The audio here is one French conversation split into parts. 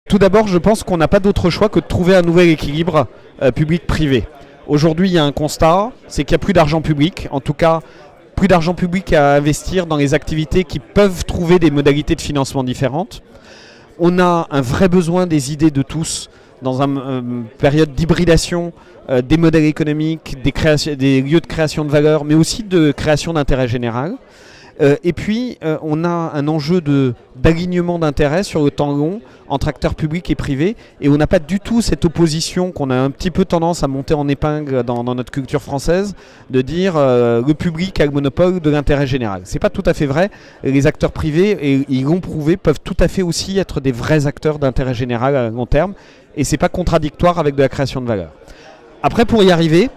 Tout d'abord, je pense qu'on n'a pas d'autre choix que de trouver un nouvel équilibre public-privé. Aujourd'hui, il y a un constat, c'est qu'il n'y a plus d'argent public, en tout cas plus d'argent public à investir dans les activités qui peuvent trouver des modalités de financement différentes. On a un vrai besoin des idées de tous dans une période d'hybridation des modèles économiques, des lieux de création de valeur, mais aussi de création d'intérêt général. Et puis, on a un enjeu d'alignement d'intérêts sur le temps long entre acteurs publics et privés. Et on n'a pas du tout cette opposition qu'on a un petit peu tendance à monter en épingle dans notre culture française, de dire le public a le monopole de l'intérêt général. C'est pas tout à fait vrai. Les acteurs privés, et ils l'ont prouvé, peuvent tout à fait aussi être des vrais acteurs d'intérêt général à long terme. Et c'est pas contradictoire avec de la création de valeur. Après, pour y arriver,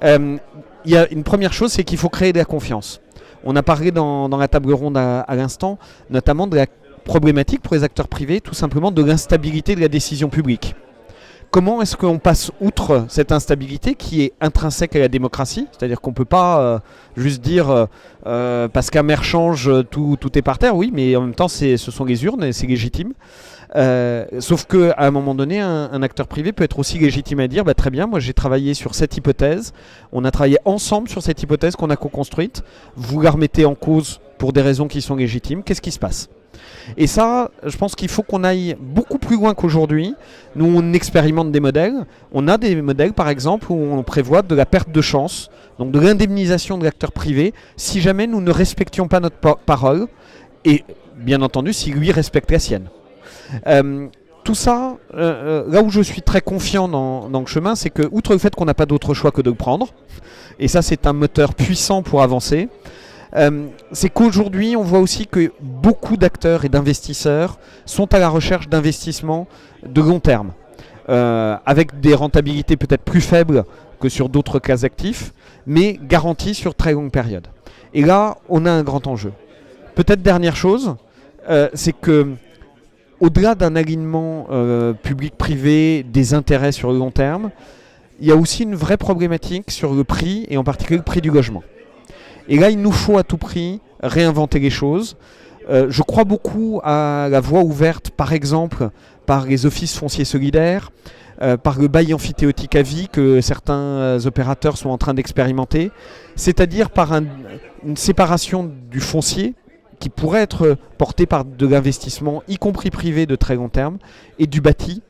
il y a une première chose, c'est qu'il faut créer de la confiance. On a parlé dans la table ronde à l'instant, notamment de la problématique pour les acteurs privés, tout simplement de l'instabilité de la décision publique. Comment est-ce qu'on passe outre cette instabilité qui est intrinsèque à la démocratie? C'est-à-dire qu'on ne peut pas juste dire parce qu'un maire change, tout est par terre. Oui, mais en même temps, ce sont les urnes et c'est légitime. Sauf qu'à un moment donné, un acteur privé peut être aussi légitime à dire très bien, moi j'ai travaillé sur cette hypothèse, on a travaillé ensemble sur cette hypothèse qu'on a co-construite, vous la remettez en cause pour des raisons qui sont légitimes, qu'est-ce qui se passe? Et ça, je pense qu'il faut qu'on aille beaucoup plus loin qu'aujourd'hui. Nous, on expérimente des modèles. On a des modèles, par exemple, où on prévoit de la perte de chance, donc de l'indemnisation de l'acteur privé, si jamais nous ne respections pas notre parole, et bien entendu, si lui respecte la sienne. Tout ça, là où je suis très confiant dans le chemin, c'est que, outre le fait qu'on n'a pas d'autre choix que de le prendre, et ça c'est un moteur puissant pour avancer, c'est qu'aujourd'hui on voit aussi que beaucoup d'acteurs et d'investisseurs sont à la recherche d'investissements de long terme, avec des rentabilités peut-être plus faibles que sur d'autres classes d'actifs, mais garanties sur très longue période. Et là, on a un grand enjeu. Peut-être dernière chose, c'est que au-delà d'un alignement public-privé, des intérêts sur le long terme, il y a aussi une vraie problématique sur le prix, et en particulier le prix du logement. Et là, il nous faut à tout prix réinventer les choses. Je crois beaucoup à la voie ouverte, par exemple, par les offices fonciers solidaires, par le bail amphithéotique à vie que certains opérateurs sont en train d'expérimenter, c'est-à-dire par une séparation du foncier, qui pourrait être porté par de l'investissement, y compris privé de très long terme, et du bâti,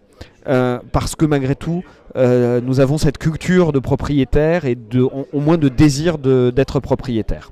parce que malgré tout, nous avons cette culture de propriétaire et au moins de désir d'être propriétaire.